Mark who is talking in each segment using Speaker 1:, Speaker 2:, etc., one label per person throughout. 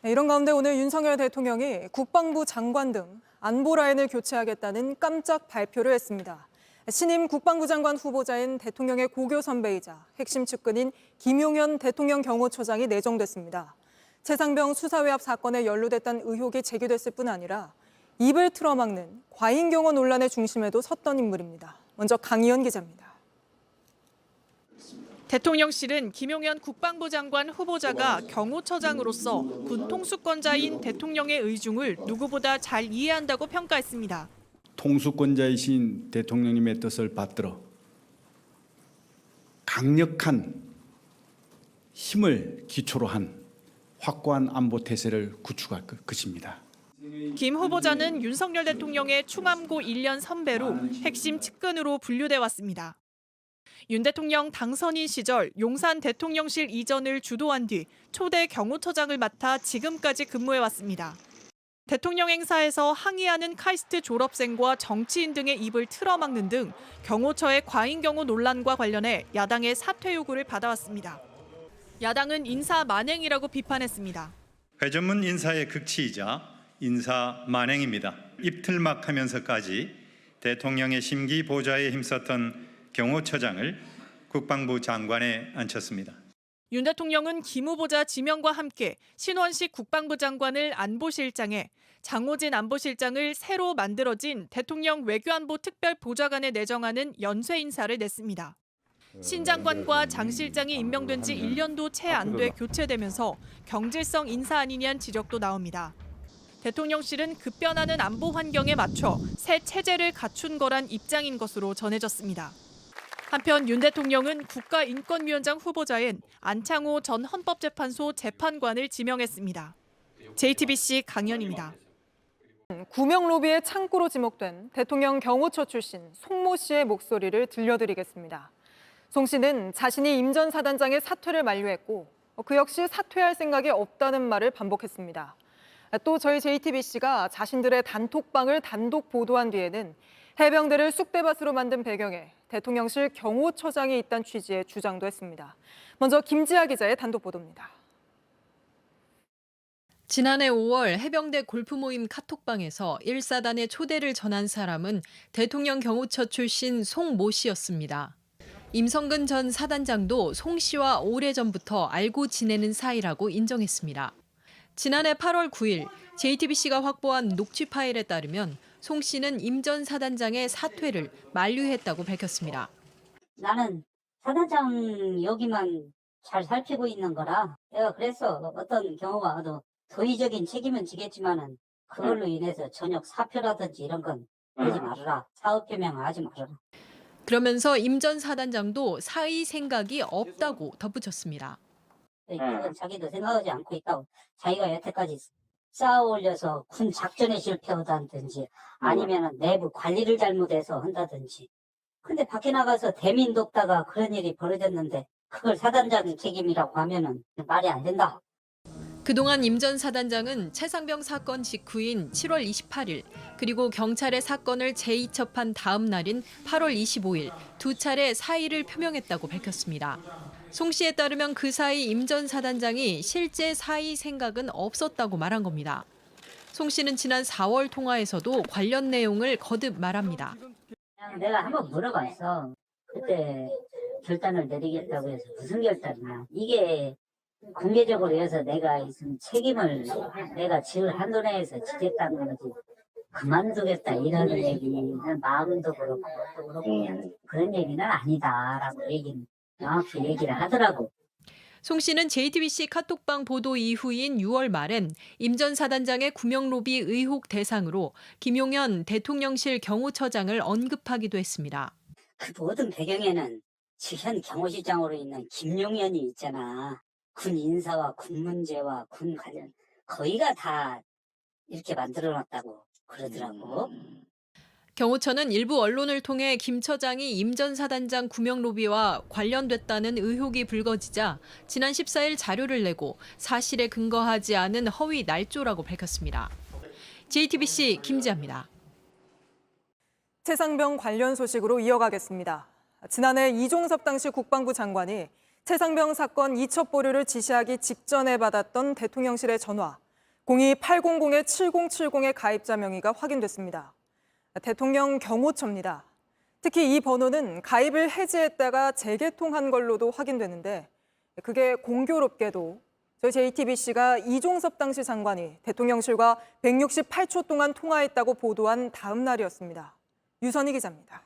Speaker 1: 네, 이런 가운데 오늘 윤석열 대통령이 국방부 장관 등 안보 라인을 교체하겠다는 깜짝 발표를 했습니다. 신임 국방부 장관 후보자인 대통령의 고교 선배이자 핵심 측근인 김용현 대통령 경호처장이 내정됐습니다. 최상병 수사외압 사건에 연루됐다는 의혹이 제기됐을 뿐 아니라 입을 틀어막는 과잉 경호 논란의 중심에도 섰던 인물입니다. 먼저 강희연 기자입니다.
Speaker 2: 대통령실은 김용현 국방부 장관 후보자가 경호처장으로서 군 통수권자인 대통령의 의중을 누구보다 잘 이해한다고 평가했습니다.
Speaker 3: 통수권자이신 대통령님의 뜻을 받들어 강력한 힘을 기초로 한 확고한 안보 태세를 구축할 것입니다.
Speaker 2: 김 후보자는 윤석열 대통령의 충암고 1년 선배로 핵심 측근으로 분류돼 왔습니다. 윤 대통령 당선인 시절 용산 대통령실 이전을 주도한 뒤 초대 경호처장을 맡아 지금까지 근무해왔습니다. 대통령 행사에서 항의하는 카이스트 졸업생과 정치인 등의 입을 틀어막는 등 경호처의 과잉 경호 논란과 관련해 야당의 사퇴 요구를 받아왔습니다. 야당은 인사 만행이라고 비판했습니다.
Speaker 4: 회전문 인사의 극치이자 인사 만행입니다. 입틀막하면서까지 대통령의 심기 보좌에 힘썼던 경호처장을 국방부 장관에 앉혔습니다.
Speaker 2: 윤 대통령은 김 후보자 지명과 함께 신원식 국방부 장관을 안보실장에 장호진 안보실장을 새로 만들어진 대통령 외교안보 특별보좌관에 내정하는 연쇄 인사를 냈습니다. 신 장관과 장 실장이 임명된 지 1년도 채 안 돼 교체되면서 경질성 인사 아니냐는 지적도 나옵니다. 대통령실은 급변하는 안보 환경에 맞춰 새 체제를 갖춘 거란 입장인 것으로 전해졌습니다. 한편 윤 대통령은 국가인권위원장 후보자인 안창호 전 헌법재판소 재판관을 지명했습니다. JTBC 강연입니다.
Speaker 1: 구명 로비의 창구로 지목된 대통령 경호처 출신 송모 씨의 목소리를 들려드리겠습니다. 송 씨는 자신이 임 전 사단장의 사퇴를 만류했고 그 역시 사퇴할 생각이 없다는 말을 반복했습니다. 또 저희 JTBC가 자신들의 단톡방을 단독 보도한 뒤에는 해병대를 쑥대밭으로 만든 배경에 대통령실 경호처장이 있다는 취지의 주장도 했습니다. 먼저 김지아 기자의 단독 보도입니다.
Speaker 5: 지난해 5월 해병대 골프 모임 카톡방에서 1사단의 초대를 전한 사람은 대통령 경호처 출신 송모 씨였습니다. 임성근 전 사단장도 송 씨와 오래전부터 알고 지내는 사이라고 인정했습니다. 지난해 8월 9일 JTBC가 확보한 녹취 파일에 따르면 송 씨는 임 전 사단장의 사퇴를 만류했다고 밝혔습니다.
Speaker 6: 나는 사단장 여기만 잘 살피고 있는 거라 내가 그래서 어떤 경우가 와도 도의적인 책임은 지겠지만은 그걸로 인해서 저녁 사표라든지 이런 건 하지 말아라. 사업 표명하지 말아라.
Speaker 5: 그러면서 임 전 사단장도 사의 생각이 없다고 덧붙였습니다.
Speaker 6: 그건 자기도 생각하지 않고 있다고. 자기가 여태까지 쌓아 올려서 군 작전에 실패하다든지 아니면 내부 관리를 잘못해서 한다든지. 근데 밖에 나가서 대민 돕다가 그런 일이 벌어졌는데 그걸 사단장 책임이라고 하면은 말이 안 된다.
Speaker 5: 그동안 임 전 사단장은 최상병 사건 직후인 7월 28일 그리고 경찰의 사건을 재이첩한 다음 날인 8월 25일 두 차례 사의를 표명했다고 밝혔습니다. 송 씨에 따르면 그 사이 임 전 사단장이 실제 사의 생각은 없었다고 말한 겁니다. 송 씨는 지난 4월 통화에서도 관련 내용을 거듭 말합니다.
Speaker 6: 내가 한번 물어봤어. 그때 결단을 내리겠다고 해서 무슨 결단이냐. 이게 공개적으로 해서 내가 무슨 책임을 내가 지을 한도 내에서 지겠다는 거지. 그만두겠다 이런 얘기는 마음도 그렇고 또 그렇고 그런 얘기는 아니다라고 명확히 얘기를 하더라고.
Speaker 5: 송 씨는 JTBC 카톡방 보도 이후인 6월 말엔 임 전 사단장의 구명 로비 의혹 대상으로 김용현 대통령실 경호처장을 언급하기도 했습니다.
Speaker 6: 그 모든 배경에는 지현 경호실장으로 있는 김용현이 있잖아. 군 인사와 군 문제와 군 관련 거의가 다 이렇게 만들어놨다고 그러더라고.
Speaker 5: 경호처는 일부 언론을 통해 김 처장이 임 전 사단장 구명 로비와 관련됐다는 의혹이 불거지자 지난 14일 자료를 내고 사실에 근거하지 않은 허위 날조라고 밝혔습니다. JTBC 김지아입니다.
Speaker 1: 최상병 관련 소식으로 이어가겠습니다. 지난해 이종섭 당시 국방부 장관이 최상병 사건 이첩 보류를 지시하기 직전에 받았던 대통령실의 전화. 02-800-7070의 가입자 명의가 확인됐습니다. 대통령 경호처입니다. 특히 이 번호는 가입을 해지했다가 재개통한 걸로도 확인되는데 그게 공교롭게도 저희 JTBC가 이종섭 당시 장관이 대통령실과 168초 동안 통화했다고 보도한 다음 날이었습니다. 유선희 기자입니다.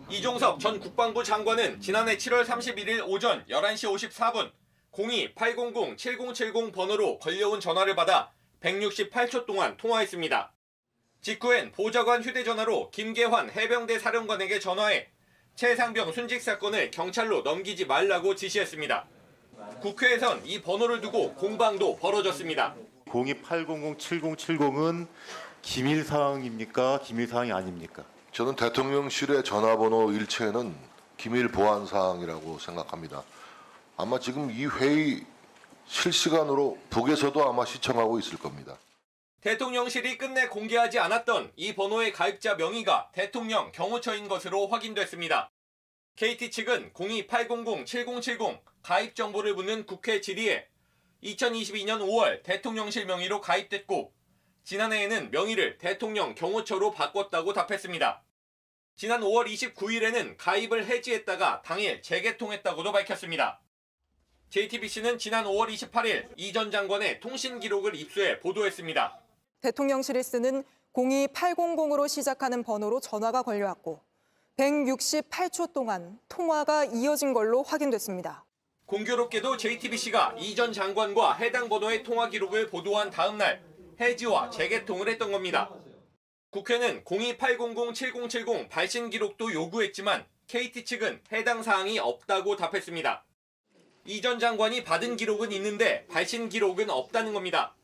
Speaker 7: 이종섭 전 국방부 장관은 지난해 7월 31일 오전 11시 54분 02-800-7070 번호로 걸려온 전화를 받아 168초 동안 통화했습니다. 직후엔 보좌관 휴대전화로 김계환 해병대 사령관에게 전화해 최상병 순직 사건을 경찰로 넘기지 말라고 지시했습니다. 국회에선 이 번호를 두고 공방도 벌어졌습니다.
Speaker 8: 02-800-7070은 기밀 사항입니까? 기밀 사항이 아닙니까?
Speaker 9: 저는 대통령실의 전화번호 일체는 기밀 보안 사항이라고 생각합니다. 아마 지금 이 회의 실시간으로 북에서도 아마 시청하고 있을 겁니다.
Speaker 7: 대통령실이 끝내 공개하지 않았던 이 번호의 가입자 명의가 대통령 경호처인 것으로 확인됐습니다. KT 측은 02-800-7070 가입 정보를 묻는 국회 질의에 2022년 5월 대통령실 명의로 가입됐고 지난해에는 명의를 대통령 경호처로 바꿨다고 답했습니다. 지난 5월 29일에는 가입을 해지했다가 당일 재개통했다고도 밝혔습니다. JTBC는 지난 5월 28일 이 전 장관의 통신 기록을 입수해 보도했습니다.
Speaker 1: 대통령실이 쓰는 02-800으로 시작하는 번호로 전화가 걸려왔고 168초 동안 통화가 이어진 걸로 확인됐습니다.
Speaker 7: 공교롭게도 JTBC가 이 전 장관과 해당 번호의 통화 기록을 보도한 다음 날 해지와 재개통을 했던 겁니다. 국회는 02-800-7070 발신 기록도 요구했지만 KT 측은 해당 사항이 없다고 답했습니다. 이 전 장관이 받은 기록은 있는데 발신 기록은 없다는 겁니다.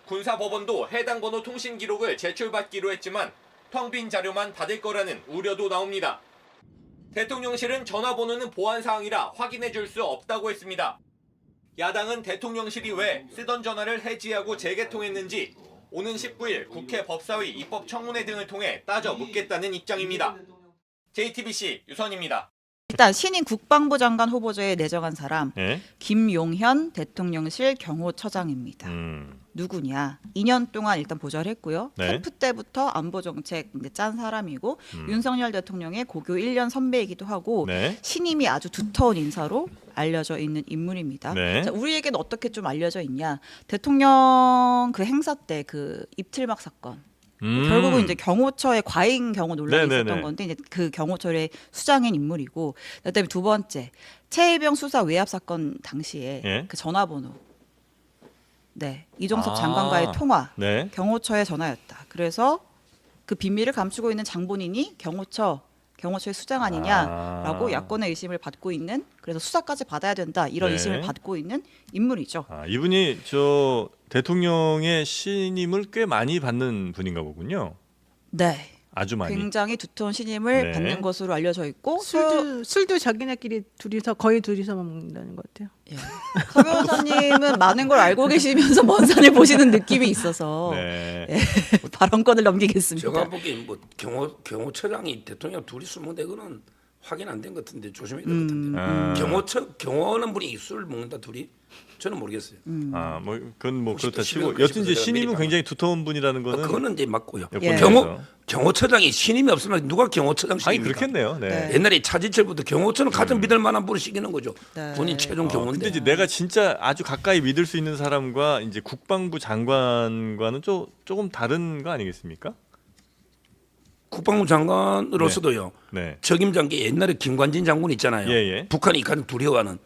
Speaker 7: 군사법원도 해당 번호 통신 기록을 제출받기로 했지만 텅 빈 자료만 받을 거라는 우려도 나옵니다. 대통령실은 전화번호는 보안사항이라 확인해 줄 수 없다고 했습니다. 야당은 대통령실이 왜 쓰던 전화를 해지하고 재개통했는지 오는 19일 국회 법사위 입법청문회 등을 통해 따져 묻겠다는 입장입니다. JTBC 유선입니다.
Speaker 10: 일단 신임 국방부 장관 후보자에 내정한 사람 김용현 대통령실 경호처장입니다. 누구냐? 2년 동안 일단 보좌를 했고요. 캠프 때부터 안보 정책 짠 사람이고 윤석열 대통령의 고교 1년 선배이기도 하고 신임이 아주 두터운 인사로 알려져 있는 인물입니다. 자, 우리에게는 어떻게 좀 알려져 있냐? 대통령 그 행사 때 그 입틀막 사건. 결국은 이제 경호처의 과잉 경호 논란이 있었던 건데 이제 그 경호처의 수장인 인물이고 그다음에 두 번째 최혜병 수사 외압 사건 당시에 그 전화번호 이종섭 장관과의 통화 경호처의 전화였다. 그래서 그 비밀을 감추고 있는 장본인이 경호처의 수장 아니냐라고 야권의 의심을 받고 있는 그래서 수사까지 받아야 된다 이런 의심을 받고 있는 인물이죠.
Speaker 11: 이분이 저 대통령의 신임을 꽤 많이 받는 분인가 보군요.
Speaker 10: 네.
Speaker 11: 아주 많이.
Speaker 10: 굉장히 두터운 신임을 받는 것으로 알려져 있고
Speaker 12: 술도 자기네끼리 거의 둘이서만 먹는다는 것 같아요.
Speaker 10: 서 변호사님은 많은 걸 알고 계시면서 먼 산을 보시는 느낌이 있어서 발언권을 넘기겠습니다.
Speaker 13: 제가 보기엔 뭐 경호처장이 대통령 둘이 술 먹는데 그거는 확인 안 된 것 같은데 조심해야 될 것 같은데 경호하는 분이 술 먹는다 둘이 저는 모르겠어요.
Speaker 11: 뭐 그건 뭐 그렇다 치고 여튼 이제 신임은 굉장히 두터운 분이라는 거는
Speaker 13: 그거는 이제 맞고요. 경호처장이 신임이 없으면 누가 경호처장 시킵니까?
Speaker 11: 그렇겠네요.
Speaker 13: 옛날에 차지철부터 경호처는 가장 믿을 만한 분을 시키는 거죠. 본인 최종 경호인데.
Speaker 11: 근데 이제 내가 진짜 아주 가까이 믿을 수 있는 사람과 이제 국방부 장관과는 조금 다른 거 아니겠습니까?
Speaker 13: 국방부 장관으로서도요. 적임장계 옛날에 김관진 장군 있잖아요. 북한이 가장 두려워하는.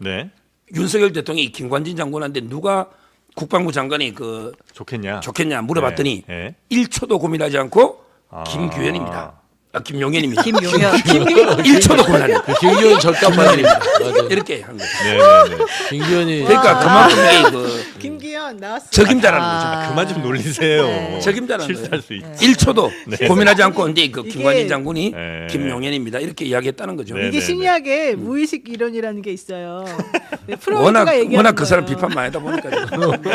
Speaker 13: 윤석열 대통령이 김관진 장관한테 누가 국방부 장관이 좋겠냐 물어봤더니 1초도 고민하지 않고 김규현입니다. 김용현입니다.
Speaker 10: 김용현.
Speaker 13: 1초도 고민 안 해요.
Speaker 14: 김규현 절감만입니다.
Speaker 13: 이렇게 한 거죠.
Speaker 14: 김규현이
Speaker 13: 그러니까 그만큼
Speaker 12: 김규현 나왔어요.
Speaker 13: 적임자라는 거죠.
Speaker 11: 그만 좀 놀리세요.
Speaker 13: 적임자라는 거예요.
Speaker 11: 실수할 수 있지.
Speaker 13: 1초도 고민하지 않고 이제 그 김관진 장군이 김용현입니다. 이렇게 이야기했다는 거죠.
Speaker 12: 이게 신약의 무의식 이론이라는 게 있어요. 프로이트가 얘기하는
Speaker 13: 워낙 그 사람 비판 많이 하다 보니까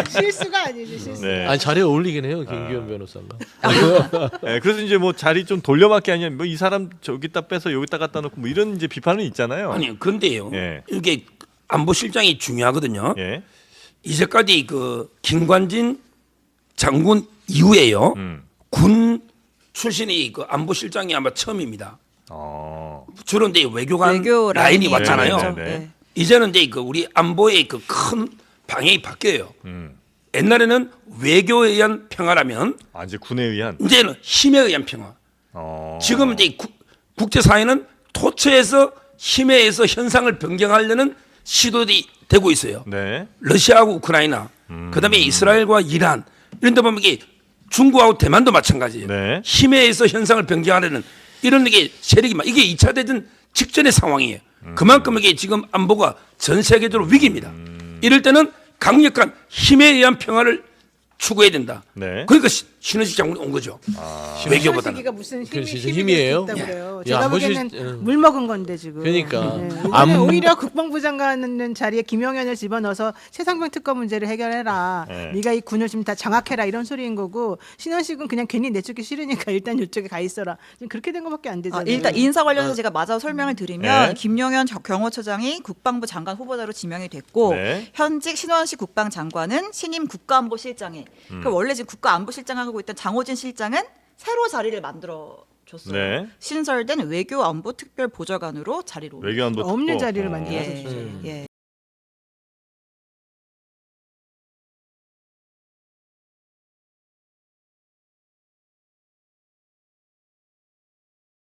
Speaker 12: 실수가 아니지 실수.
Speaker 14: 아니 자리에 어울리긴 해요 김규현 변호사가.
Speaker 11: 그래서 이제 뭐 자리 좀 돌려막기 아니면 뭐 이 사람 저기다 빼서 여기다 갖다 놓고 뭐 이런 이제 비판은 있잖아요.
Speaker 13: 아니 근데요. 이게 안보실장이 중요하거든요. 이제까지 그 김관진 장군 이후에요. 군 출신이 그 안보실장이 아마 처음입니다. 주로 이제 외교관
Speaker 10: 외교
Speaker 13: 라인이
Speaker 10: 라인이
Speaker 13: 왔잖아요.
Speaker 10: 있죠. 네.
Speaker 13: 이제는 이제 그 우리 안보의 그 큰 방향이 바뀌어요. 옛날에는 외교에 의한 평화라면
Speaker 11: 이제 군에 의한
Speaker 13: 이제는 힘에 의한 평화. 지금 이제 국제사회는 토처에서 힘에 의해서 현상을 변경하려는 시도들이 되고 있어요.
Speaker 11: 네.
Speaker 13: 러시아하고 우크라이나, 그다음에 이스라엘과 이란 이런 데 보면 이게 중국하고 대만도 마찬가지예요.
Speaker 11: 네.
Speaker 13: 힘에 의해서 현상을 변경하려는 이런 게 세력이 이게 2차 대전 직전의 상황이에요. 그만큼 이게 지금 안보가 전 세계적으로 위기입니다. 이럴 때는 강력한 힘에 의한 평화를 추구해야 된다.
Speaker 11: 네.
Speaker 13: 그러니까 신원식 장군이 온 거죠. 외교보다는.
Speaker 12: 시기가 무슨
Speaker 14: 그건 진짜
Speaker 12: 힘이
Speaker 14: 힘이에요?
Speaker 12: 있다고 그래요.
Speaker 14: 야,
Speaker 12: 제가
Speaker 14: 안보실-
Speaker 12: 보기에는 물 먹은 건데 지금.
Speaker 14: 그러니까.
Speaker 12: 이번에 오히려 국방부 장관 있는 자리에 김용현을 집어넣어서 최상병 특검 문제를 해결해라.
Speaker 11: 네.
Speaker 12: 네가 이 군을 좀 다 장악해라 이런 소리인 거고 신원식은 그냥 괜히 내쫓기 싫으니까 일단 이쪽에 가 있어라. 지금 그렇게 된 것밖에 안 되잖아요.
Speaker 10: 일단 인사 관련해서 제가 마저 설명을 드리면
Speaker 11: 네.
Speaker 10: 김용현 경호처장이 국방부 장관 후보자로 지명이 됐고
Speaker 11: 네.
Speaker 10: 현직 신원식 국방장관은 신임 국가안보실장에 그 원래 지금 국가안보실장을 하고 있던 장호진 실장은 새로 자리를 만들어 줬어요.
Speaker 11: 네.
Speaker 10: 신설된 외교안보 특별보좌관으로 자리를 옮겼어요.
Speaker 11: 외교안보
Speaker 12: 없는
Speaker 11: 특보.
Speaker 12: 자리를
Speaker 11: 어.
Speaker 12: 만들어서
Speaker 10: 예.
Speaker 12: 주죠.
Speaker 10: 예.